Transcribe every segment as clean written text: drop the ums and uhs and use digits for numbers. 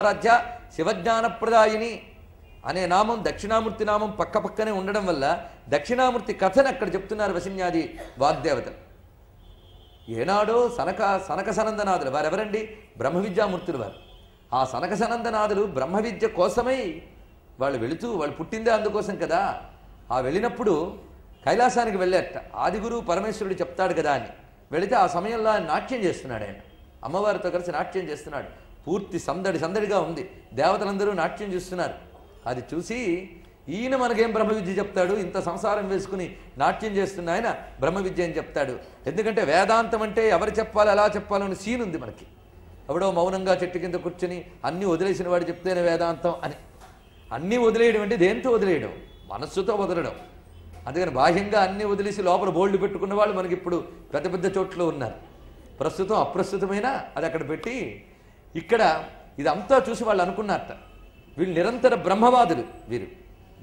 ఆరాధ్య శివజ్ఞానప్రదాయిని అనే నామం దక్షిణామూర్తి నామం పక్క పక్కనే ఉండడం వల్ల దక్షిణామూర్తి కథను అక్కడ చెప్తున్నారు వశిన్యాది వాగ్దేవతలు. ఏనాడో సనక సనందనాథులు వారెవరండి? బ్రహ్మ విద్యామూర్తులు వారు. ఆ సనక సనందనాథులు బ్రహ్మ విద్య కోసమై వాళ్ళు వెళుతూ, వాళ్ళు పుట్టిందే అందుకోసం కదా. ఆ వెళ్ళినప్పుడు కైలాసానికి వెళ్ళారట. ఆదిగురు పరమేశ్వరుడు చెప్తాడు కదా అని వెళితే ఆ సమయంలో ఆయన నాట్యం చేస్తున్నాడు. ఆయన అమ్మవారితో కలిసి నాట్యం చేస్తున్నాడు. పూర్తి సందడిగా ఉంది. దేవతలందరూ నాట్యం చూస్తున్నారు. అది చూసి ఈయన మనకేం బ్రహ్మ విద్య చెప్తాడు, ఇంత సంసారం వేసుకుని నాట్యం చేస్తున్న ఆయన బ్రహ్మ విద్య అని చెప్తాడు. ఎందుకంటే వేదాంతం అంటే ఎవరు చెప్పాలి, ఎలా చెప్పాలని సీన్ ఉంది మనకి. ఎవడో మౌనంగా చెట్టు కింద కూర్చొని అన్నీ వదిలేసిన వాడు చెప్తేనే వేదాంతం అని. అన్నీ వదిలేయడం అంటే దేంతో వదిలేయడం? మనస్సుతో వదలడం. అందుకని బాహ్యంగా అన్నీ వదిలేసి లోపల బోల్డ్ పెట్టుకున్న వాళ్ళు మనకి ఇప్పుడు పెద్ద పెద్ద చోట్ల ఉన్నారు. ప్రస్తుతం అప్రస్తుతమైన అది అక్కడ పెట్టి ఇక్కడ ఇదంతా చూసి వాళ్ళు అనుకున్నారట, వీళ్ళు నిరంతర బ్రహ్మవాదులు. వీరు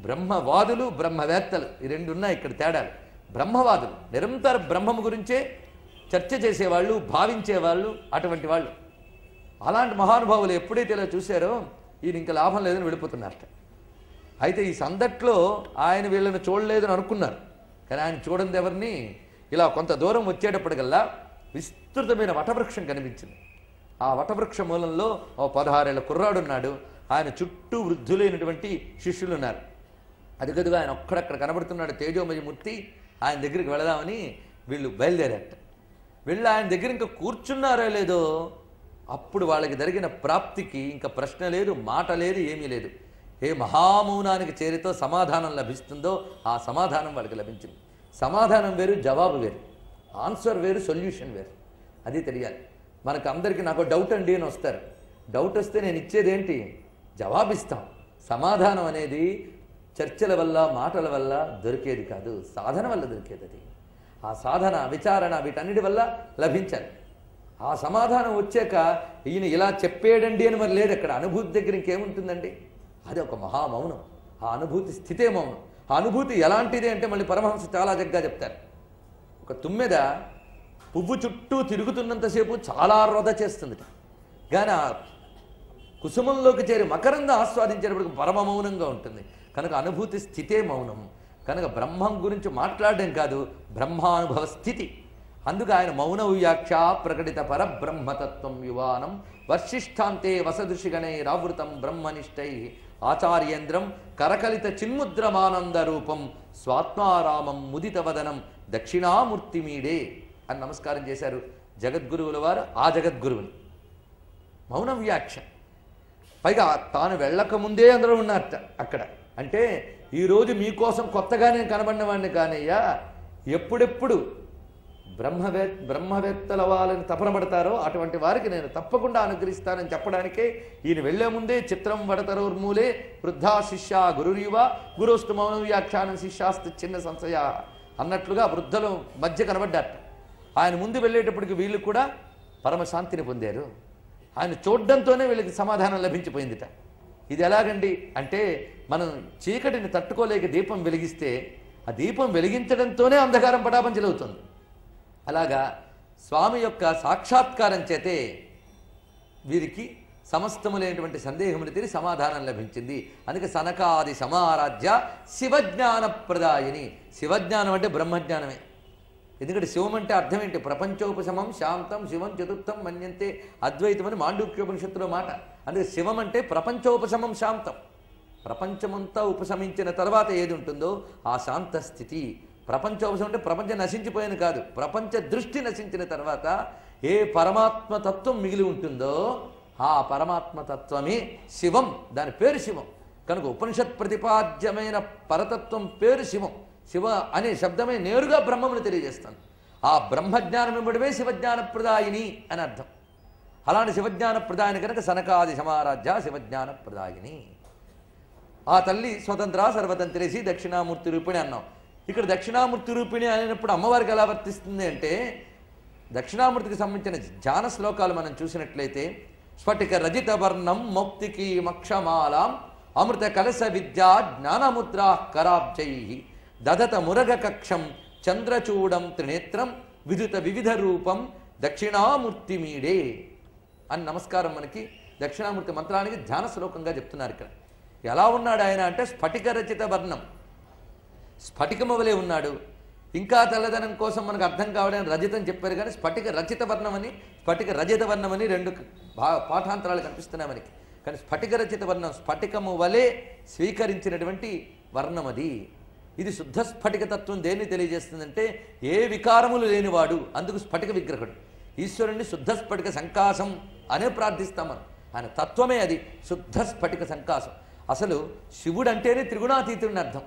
బ్రహ్మవాదులు, బ్రహ్మవేత్తలు, ఈ రెండు ఉన్నాయి ఇక్కడ తేడాలు. బ్రహ్మవాదులు నిరంతర బ్రహ్మం గురించే చర్చ చేసేవాళ్ళు, భావించేవాళ్ళు, అటువంటి వాళ్ళు. అలాంటి మహానుభావులు ఎప్పుడైతే ఇలా చూశారో ఈయన ఇంకా లాభం లేదని వెళ్ళిపోతున్నారట. అయితే ఈ సందట్లో ఆయన వీళ్ళని చూడలేదని అనుకున్నారు. కానీ ఆయన చూడండి ఎవరిని. ఇలా కొంత దూరం వచ్చేటప్పటికల్లా విస్తృతమైన వటవృక్షం కనిపించింది. ఆ వటవృక్ష మూలంలో ఓ 16 ఏళ్ల కుర్రాడున్నాడు. ఆయన చుట్టూ వృద్ధులైనటువంటి శిష్యులు ఉన్నారు. అది గదుగా ఆయన ఒక్కడక్కడ కనబడుతున్నాడు తేజోమయమూర్తి. ఆయన దగ్గరికి వెళదామని వీళ్ళు బయలుదేరారట. వీళ్ళు ఆయన దగ్గర ఇంకా కూర్చున్నారో లేదో అప్పుడు వాళ్ళకి జరిగిన ప్రాప్తికి ఇంకా ప్రశ్న లేదు, మాట లేదు, ఏమీ లేదు. ఏ మహామౌనానికి చేరితో సమాధానం లభిస్తుందో ఆ సమాధానం వాళ్ళకి లభించింది. సమాధానం వేరు, జవాబు వేరు. ఆన్సర్ వేరు, సొల్యూషన్ వేరు. అది తెలియాలి మనకు. అందరికీ నాకు డౌట్ అండి అని వస్తారు. డౌట్ వస్తే నేను ఇచ్చేది ఏంటి? జవాబిస్తాం. సమాధానం అనేది చర్చల వల్ల, మాటల వల్ల దొరికేది కాదు, సాధన వల్ల దొరికేది. అది ఆ సాధన, విచారణ, వీటన్నిటి వల్ల లభించాలి. ఆ సమాధానం వచ్చాక ఈయన ఇలా చెప్పేడండి అని మరి లేదు. అక్కడ అనుభూతి దగ్గర ఇంకేముంటుందండి? అది ఒక మహామౌనం. ఆ అనుభూతి స్థితే మౌనం. ఆ అనుభూతి ఎలాంటిది అంటే మళ్ళీ పరమహంస చాలా జగ్గా చెప్తారు. ఒక తుమ్మెద పువ్వు చుట్టూ తిరుగుతున్నంతసేపు చాలా వృధ చేస్తుంది. కానీ ఆ కుసుమంలోకి చేరి మకరంద ఆస్వాదించేటప్పటికి పరమ మౌనంగా ఉంటుంది. కనుక అనుభూతి స్థితే మౌనం. కనుక బ్రహ్మం గురించి మాట్లాడడం కాదు, బ్రహ్మానుభవ స్థితి. అందుకు ఆయన మౌన వ్యాఖ్య ప్రకటిత పరబ్రహ్మతత్వం యువానం వర్షిష్ఠాంతే వసదృషిగణై రావృతం బ్రహ్మనిష్టై ఆచార్యేంద్రం కరకలిత చిన్ముద్రమానంద రూపం స్వాత్మారామం ముదితవదనం దక్షిణామూర్తిమీడే అని నమస్కారం చేశారు జగద్గురువుల వారు. ఆ జగద్గురువుని మౌన వ్యాఖ్య. పైగా తాను వెళ్ళకముందే అందరూ ఉన్నారట అక్కడ. అంటే ఈరోజు మీకోసం కొత్తగా నేను కనబడిన వాడిని కానయ్యా, ఎప్పుడెప్పుడు బ్రహ్మవేత్తల వాళ్ళని తపన పడతారో అటువంటి వారికి నేను తప్పకుండా అనుగ్రహిస్తానని చెప్పడానికే ఈయన వెళ్లే ముందే చిత్రం వడతరోర్మూలే వృద్ధా శిష్య గురురీవ గురోస్తు మౌన వ్యాఖ్యానం శిష్యాస్తు చిన్న సంశయ అన్నట్లుగా వృద్ధుల మధ్య కనబడ్డారట. ఆయన ముందు వెళ్ళేటప్పటికి వీళ్ళు కూడా పరమశాంతిని పొందారు. ఆయన చూడడంతోనే వీళ్ళకి సమాధానం లభించిపోయిందిట. ఇది ఎలాగండి అంటే, మనం చీకటిని తట్టుకోలేక దీపం వెలిగిస్తే ఆ దీపం వెలిగించడంతోనే అంధకారం పటాపంచలవుతుంది. అలాగా స్వామి యొక్క సాక్షాత్కారం చేతే వీరికి సమస్తములైనటువంటి సందేహములు తీరి సమాధానం లభించింది. అందుకే సనకాది సమారాధ్య శివజ్ఞానప్రదాయిని. శివజ్ఞానం అంటే బ్రహ్మజ్ఞానమే. ఎందుకంటే శివం అంటే అర్థం ఏంటి? ప్రపంచోపశమం శాంతం శివం చతుర్థం మన్యంతే అద్వైతం అని మాండూక్యోపనిషత్తులో మాట. అందుకే శివం అంటే ప్రపంచోపశమం శాంతం. ప్రపంచమంతా ఉపశమించిన తర్వాత ఏది ఉంటుందో ఆ శాంత స్థితి. ప్రపంచోపశమం అంటే ప్రపంచం నశించిపోయాను కాదు, ప్రపంచ దృష్టి నశించిన తర్వాత ఏ పరమాత్మతత్వం మిగిలి ఉంటుందో ఆ పరమాత్మతత్వమే శివం. దాని పేరు శివం. కనుక ఉపనిషత్ ప్రతిపాద్యమైన పరతత్వం పేరు శివం. శివ అనే శబ్దమే నేరుగా బ్రహ్మమును తెలియజేస్తాను. ఆ బ్రహ్మజ్ఞానం ఇవ్వడమే శివజ్ఞానప్రదాయిని అని అర్థం. అలాంటి శివజ్ఞానప్రదాయిని కనుక సనకాది సమారాధ్య శివజ్ఞానప్రదాయిని. ఆ తల్లి స్వతంత్ర సర్వతంత్రేసి దక్షిణామూర్తి రూపిణి అన్నాం. ఇక్కడ దక్షిణామూర్తి రూపిణి అయినప్పుడు అమ్మవారికి ఎలా వర్తిస్తుంది అంటే, దక్షిణామూర్తికి సంబంధించిన ధ్యాన శ్లోకాలు మనం చూసినట్లయితే స్ఫటిక రజిత వర్ణం మౌక్తికి మక్షమాలాం అమృత కలశ విద్యా జ్ఞానముద్రా కరాబ్జై దదత మురగ కక్షం చంద్రచూడం త్రినేత్రం విదుత వివిధ రూపం దక్షిణామూర్తిమీడే అని నమస్కారం మనకి దక్షిణామూర్తి మంత్రానికి ధ్యాన శ్లోకంగా చెప్తున్నారు ఇక్కడ. ఎలా ఉన్నాడు ఆయన అంటే స్ఫటిక రచిత వర్ణం, స్ఫటికము వలె ఉన్నాడు. ఇంకా తెల్లదనం కోసం మనకు అర్థం కావడానికి రజితం చెప్పారు, కానీ స్ఫటిక రచిత వర్ణమని స్ఫటిక రజిత వర్ణమని రెండు పాఠాంతరాలు కనిపిస్తున్నాయి మనకి. కానీ స్ఫటిక రచిత వర్ణం స్ఫటికము వలె స్వీకరించినటువంటి వర్ణం అది. ఇది శుద్ధ స్ఫటిక తత్వం దేన్ని తెలియజేస్తుందంటే ఏ వికారములు లేనివాడు, అందుకు స్ఫటిక విగ్రహుడు. ఈశ్వరుణ్ణి శుద్ధ స్ఫటిక సంకాసం అనే ప్రార్థిస్తాం మనం. ఆయన తత్వమే అది శుద్ధ స్ఫటిక సంకాసం. అసలు శివుడు అంటేనే త్రిగుణాతీతుడిని అర్థం.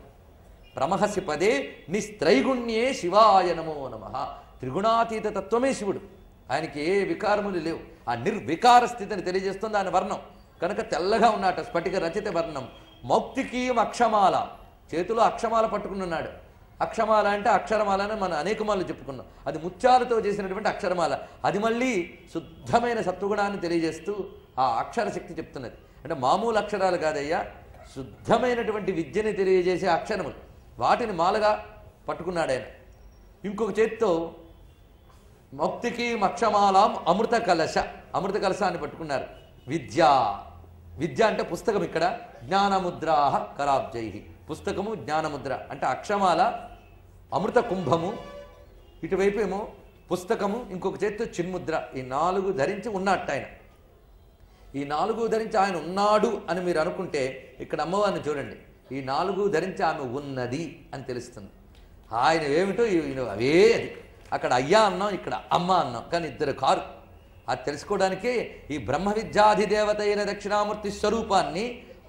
బ్రహ్మహసి పదే నిస్త్రైగుణ్యే శివాయ నమో నమః. త్రిగుణాతీత తత్వమే శివుడు, ఆయనకి ఏ వికారములు లేవు. ఆ నిర్వికార స్థితిని తెలియజేస్తుంది ఆయన వర్ణం. కనుక తెల్లగా ఉన్నట స్ఫటిక రచిత వర్ణం. మౌక్తికీయం అక్షమాల, చేతిలో అక్షమాల పట్టుకుని ఉన్నాడు. అక్షమాల అంటే అక్షరమాల అని మనం అనేకమాలు చెప్పుకున్నాం. అది ముత్యాలతో చేసినటువంటి అక్షరమాల. అది మళ్ళీ శుద్ధమైన సత్వగుణాన్ని తెలియజేస్తూ ఆ అక్షర శక్తి చెప్తున్నది. అంటే మామూలు అక్షరాలు కాదయ్యా, శుద్ధమైనటువంటి విద్యని తెలియజేసే అక్షరములు, వాటిని మాలగా పట్టుకున్నాడు ఆయన. ఇంకొక చేతితో మౌక్తికి అక్షమాలాం అమృత కలశ, అమృత కలశాన్ని పట్టుకున్నారు. విద్య, విద్య అంటే పుస్తకం. ఇక్కడ జ్ఞానముద్రాహ కరాబ్జై, పుస్తకము జ్ఞానముద్ర అంటే అక్షమాల, అమృత కుంభము, ఇటువైపు ఏమో పుస్తకము, ఇంకొక చేతితో చిన్ముద్ర. ఈ 4 ధరించి ఉన్నట్టు ఆయన. ఈ 4 ధరించి ఆయన ఉన్నాడు అని మీరు అనుకుంటే ఇక్కడ అమ్మవారిని చూడండి. ఈ 4 ధరించి ఆమె ఉన్నది అని తెలుస్తుంది. ఆయన ఏమిటో అవే అది. అక్కడ అయ్యా అన్నాం, ఇక్కడ అమ్మ అన్నాం, కానీ ఇద్దరు కారు. అది తెలుసుకోవడానికే ఈ బ్రహ్మ విద్యాధిదేవత అయిన దక్షిణామూర్తి స్వరూపాన్ని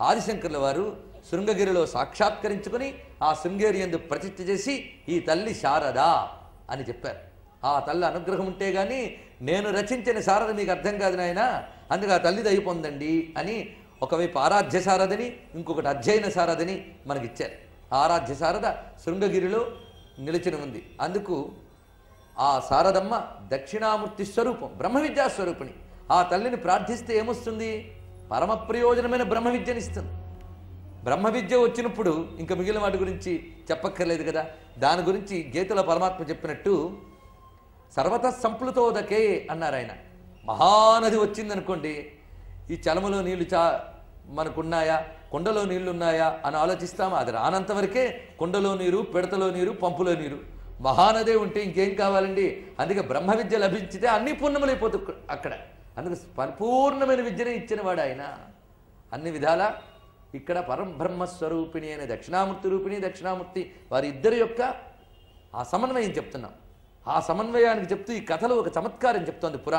ఆదిశంకరుల వారు శృంగగిరిలో సాక్షాత్కరించుకుని ఆ శృంగేరి యందు ప్రతిష్ఠ చేసి ఈ తల్లి శారదా అని చెప్పారు. ఆ తల్లి అనుగ్రహం ఉంటే గాని నేను రచించిన శారద మీకు అర్థం కాదు నాయన, అందుకే ఆ తల్లి దయ పొందండి అని ఒకవైపు ఆరాధ్య శారదని, ఇంకొకటి అధ్యయన శారదని మనకిచ్చారు. ఆరాధ్య శారద శృంగగిరిలో నిలిచిన ఉంది. అందుకు ఆ శారదమ్మ దక్షిణామూర్తి స్వరూపం, బ్రహ్మ విద్యా స్వరూపిణి. ఆ తల్లిని ప్రార్థిస్తే ఏమొస్తుంది? పరమ ప్రయోజనమైన బ్రహ్మ విద్యనిస్తుంది. బ్రహ్మ విద్య వచ్చినప్పుడు ఇంకా మిగిలిన వాటి గురించి చెప్పక్కర్లేదు కదా. దాని గురించి గీతలో పరమాత్మ చెప్పినట్టు సర్వత సంప్లుతోదకే అన్నారు ఆయన. మహానది వచ్చిందనుకోండి, ఈ చలములో నీళ్లు మనకున్నాయా, కొండలో నీళ్లు ఉన్నాయా అని ఆలోచిస్తామా? అది రానంత వరకే కొండలో నీరు, పిడతలో నీరు, పంపులో నీరు. మహానదే ఉంటే ఇంకేం కావాలండి? అందుకే బ్రహ్మ విద్య లభించితే అన్ని పూర్ణములైపోతు అక్కడ. అందుకు పరిపూర్ణమైన విద్యనే ఇచ్చినవాడు ఆయన. అన్ని విధాల ఇక్కడ పరబ్రహ్మస్వరూపిణి అనే దక్షిణామూర్తి రూపిణి, దక్షిణామూర్తి వారి ఇద్దరి యొక్క ఆ సమన్వయం చెప్తున్నాం. ఆ సమన్వయానికి చెప్తూ ఈ కథలో ఒక చమత్కారం చెప్తోంది పురాణం.